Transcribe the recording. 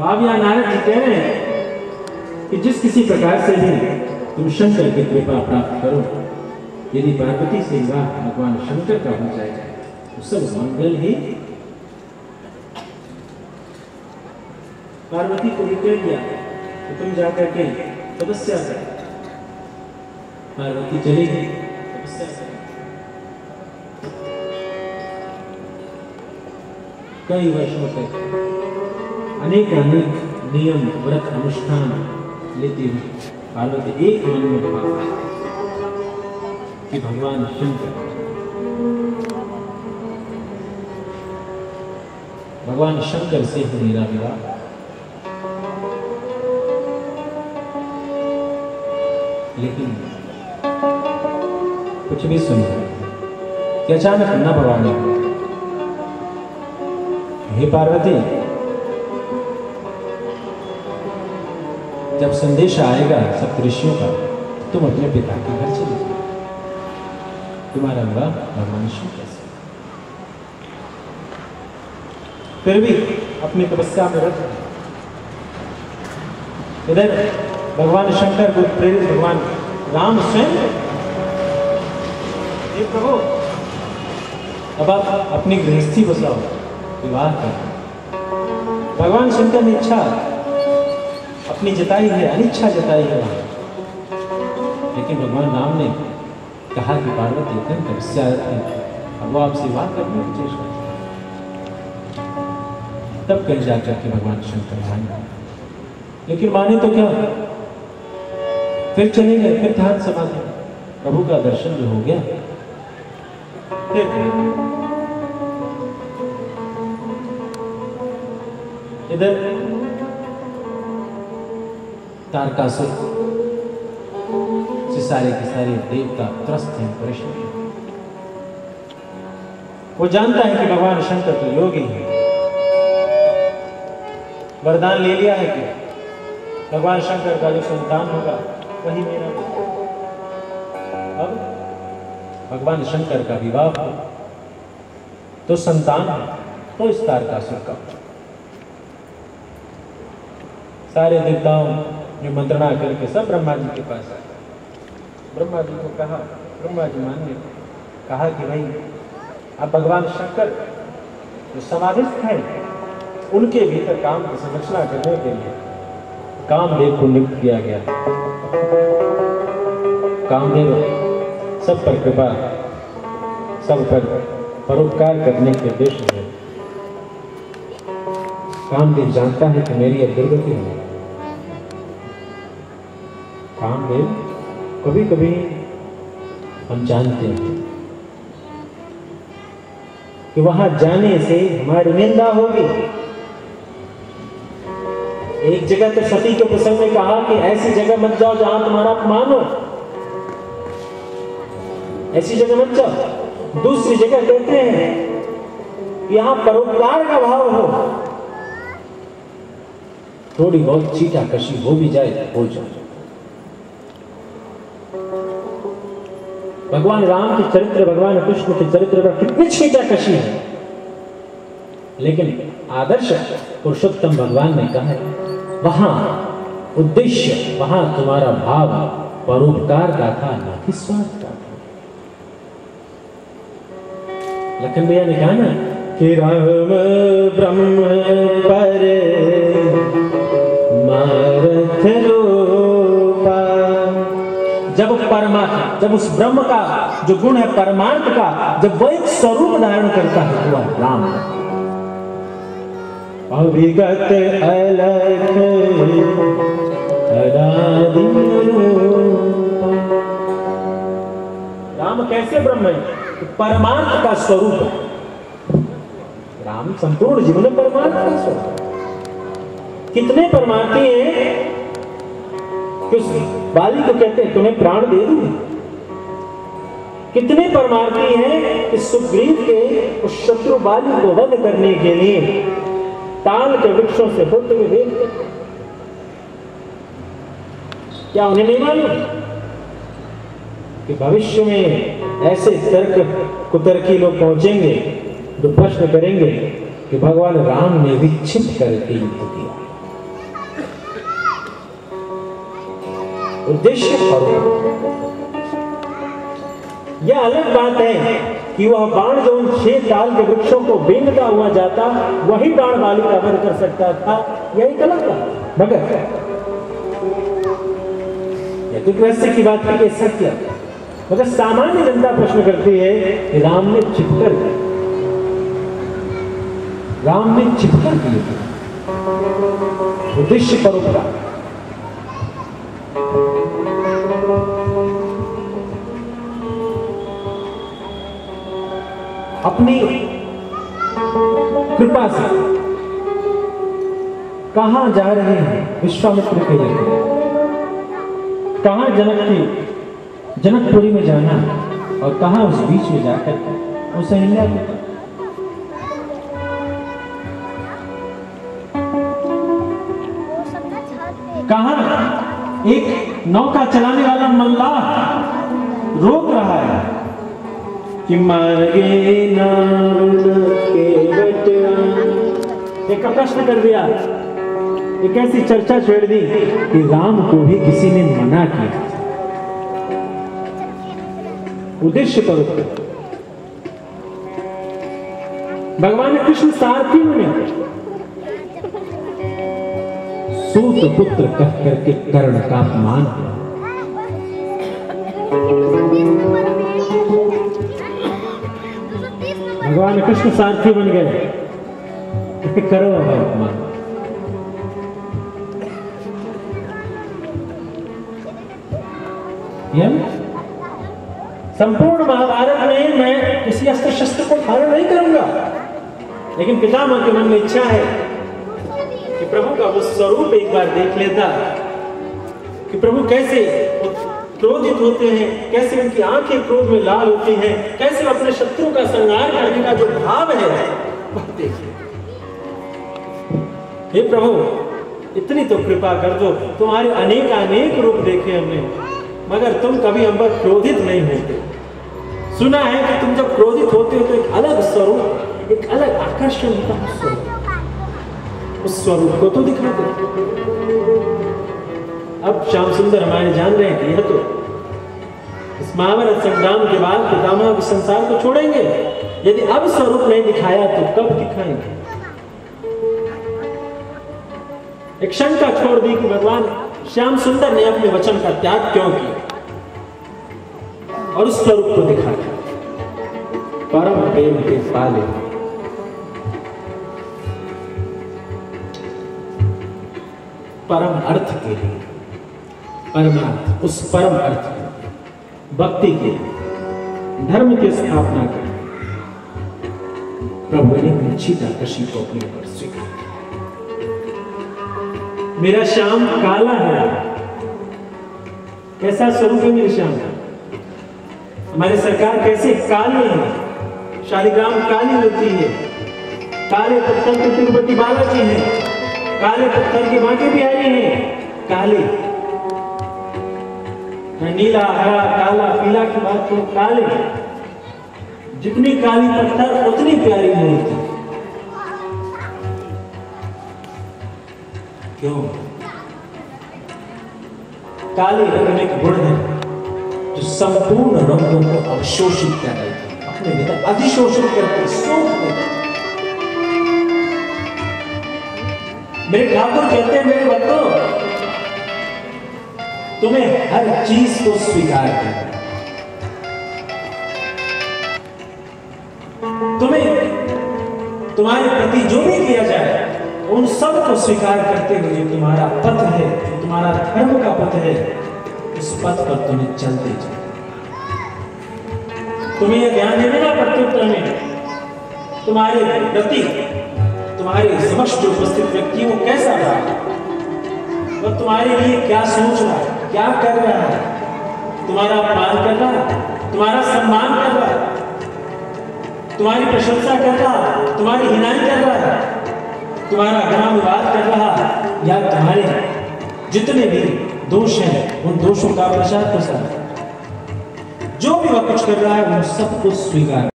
बाब या नारद जी कह रहे हैं कि जिस किसी प्रकार से भी तुम शंकर की कृपा प्राप्त करो, यदि पार्वती से विवाह भगवान शंकर का हो जाएगा तो सब मंगल ही। पार्वती को भी कह दिया कि तुम जाकर के तपस्या कर। पार्वती चली गई तपस्या कर। कई वर्षों तक अनेक नियम व्रत अनुष्ठान लेती हुई पार्वती एक मन में भाव कि भगवान शंकर से ही मेरा विवाह। लेकिन कुछ भी सुनिए कि अचानक न भगवान ने, हे पार्वती, जब संदेश आएगा सप्तऋषियों का तुम अपने पिता के घर चले जाओ, तुम्हारा विवाह भगवान शंकर से। फिर भी अपनी तपस्या में रत इधर भगवान शंकर को प्रेरित भगवान राम स्वयं, हे प्रभु अब आप अपनी गृहस्थी बसाओ, विवाह कर। भगवान शंकर ने इच्छा अपनी जताई है, अनिच्छा जताई है, लेकिन भगवान राम ने कहा कि पार्वती एकदम तपस्या है, अब वो आपसे विवाह करने की चेष्टा। तब कहीं जाकर के भगवान शंकर माने, लेकिन माने तो क्या, फिर चले गए, फिर ध्यान समाधि, प्रभु का दर्शन जो हो गया। फिर इधर तारकासुर से सारे के सारे देवता त्रस्त हैं, परेशान हैं। वो जानता है कि भगवान शंकर तो योगी है, वरदान ले लिया है कि भगवान शंकर का जो संतान होगा वही मेरा होगा। अब भगवान शंकर का विवाह हो तो संतान है तो इस तारकासुर का। सारे देवताओं ने मंत्रणा करके सब ब्रह्मा जी के पास आए। ब्रह्मा जी को कहा, ब्रह्मा जी मान ने कहा कि भाई अब भगवान शंकर जो समाधिस्थ है उनके भीतर काम की संरचना करने के लिए कामदेव को नियुक्त किया गया। कामदेव सब पर कृपा, सब पर परोपकार करने के उद्देश्य है। कामदेव जानता है कि मेरी अब दुर्गति है। कामदेव कभी कभी हम जानते हैं कि वहां जाने से हमारी निंदा होगी। एक जगह तो सती के प्रसंग में कहा कि ऐसी जगह मत जाओ जहां तुम्हारा अपमान हो, ऐसी जगह मत जाओ। दूसरी जगह कहते हैं यहां परोपकार का भाव हो, थोड़ी बहुत चीटा कशी हो भी जाए हो जाए। भगवान राम के चरित्र, भगवान कृष्ण के चरित्र पर कितनी चीटा कशी है, लेकिन आदर्श पुरुषोत्तम भगवान ने कहा है वहां उद्देश्य, वहां तुम्हारा भाव परोपकार का था, न कि स्वार्थ का था। लखन भैया ने कहा ना कि राम ब्रह्म पर मारथ रूपा। जब परमात्मा, जब उस ब्रह्म का जो गुण है परमार्थ का, जब वो एक स्वरूप धारण करता है वह राम। अविगत अलख अनादि रूपा। राम कैसे ब्रह्म है? परमार्थ का स्वरूप है राम। संपूर्ण जीवन में परमार्थ का स्वरूप। कितने परमार्थी हैं कि उस बाली को कहते हैं तुम्हें प्राण दे दूं। कितने परमार्थी हैं कि सुग्रीव के उस शत्रु बाली को वध करने के लिए ताल के वृक्षों से होते हुए देखते। क्या उन्हें नहीं मालूम कि भविष्य में ऐसे तर्क कुतर्की लोग पहुंचेंगे जो प्रश्न करेंगे कि भगवान राम ने विक्षिप्त करके युद्ध किया। उद्देश्य परोपकार। यह अलग बात है कि वह बाण जो उन 6 ताल के वृक्षों को बींधता हुआ जाता, वही बाण वाली का वध कर सकता था, यही गलत था। मगर यह तो वैसे की बात है, सत्य। मगर सामान्य जनता प्रश्न करती है कि राम ने छिपकर किए उद्देश्य परोपकार। अपनी कृपा से कहां जा रहे हैं विश्वामित्र के लिए, कहां जनकपुरी में जाना और कहां उस बीच में जाकर उसे हिला देता। कहां एक नौका चलाने वाला मल्लाह रोक रहा है कि मार्गे नाम के बटवा। एक प्रश्न कर दिया, एक ऐसी चर्चा छेड़ दी कि राम को भी किसी ने मना किया। उद्देश्य परोपकार। भगवान कृष्ण सारथी में सूत पुत्र कह करके कर्ण का अपमान किया। भगवान कृष्ण सारथी बन गए, करो अपमान। संपूर्ण महाभारत में मैं किसी अस्त्र शस्त्र को धारण नहीं करूंगा, लेकिन पितामह के मन में इच्छा है कि प्रभु का वो स्वरूप एक बार देख लेता, कि प्रभु कैसे क्रोधित होते हैं, कैसे उनकी आंखें क्रोध में लाल होती हैं, कैसे अपने शत्रु का संहार करने का जो भाव है वह देखिए। हे प्रभु, इतनी तो कृपा कर दो, तुम्हारे अनेक रूप देखे हमने, मगर तुम कभी हम पर क्रोधित नहीं होते। सुना है कि तुम जब क्रोधित होते हो तो एक अलग स्वरूप, एक अलग आकर्षण होता है। उस स्वरूप को तो दिखा दो। अब श्याम सुंदर हमारे जान रहे हैं कि यह तो इस महाभारत संग्राम के बाद पितामह के संसार को छोड़ेंगे। यदि अब स्वरूप नहीं दिखाया तो कब दिखाएंगे? एक शंका छोड़ दी कि भगवान श्याम सुंदर ने अपने वचन का त्याग क्यों किया, और उस स्वरूप को दिखाया। परम प्रेम के पाले, परम अर्थ के लिए, परमार्थ, उस परम अर्थ के, भक्ति के, धर्म की स्थापना के प्रभु ने निश्चिताकर्षी को अपने ऊपर स्वीकार किया। मेरा श्याम काला है। कैसा स्वरूप है मेरे श्याम का? हमारी सरकार कैसे काली है, शालिग्राम काली होती है, काले पत्थर के तिरुपति बालाजी हैं, काले पत्थर के बांके बिहारी हैं, काले। नीला, हरा, काला, पीला की बात तो काले। जितनी काली पत्थर उतनी प्यारी मूर्ति। क्यों? काले रंग में एक गुण है जो संपूर्ण रंगों को अवशोषित कर रही है, अपने भीतर अधिशोषित करके सोख लेती है। मेरे ठाकुर कहते हैं, मेरे भक्तों, तुम्हें हर चीज को स्वीकार करना, तुम्हें तुम्हारे प्रति जो भी किया जाए उन सब को स्वीकार करते हुए तुम्हारा पथ है, तुम्हारा धर्म का पथ है, उस पथ पर तुम्हें चलते जाओ। तुम्हें यह ध्यान देना प्रत्युत्तर में तुम्हारे प्रति, तुम्हारे समक्ष जो उपस्थित व्यक्ति वो कैसा रहा है, वह तुम्हारे लिए क्या सोच रहा है, क्या कर रहा है, तुम्हारा अपमान कर रहा है, तुम्हारा सम्मान कर रहा है, तुम्हारी प्रशंसा कर रहा है, तुम्हारी हिनाई कर रहा है, तुम्हारा गुणानुवाद कर रहा है, या तुम्हारे जितने भी दोष हैं उन दोषों का प्रचार प्रसार, जो भी वह कुछ कर रहा है उन सबको स्वीकार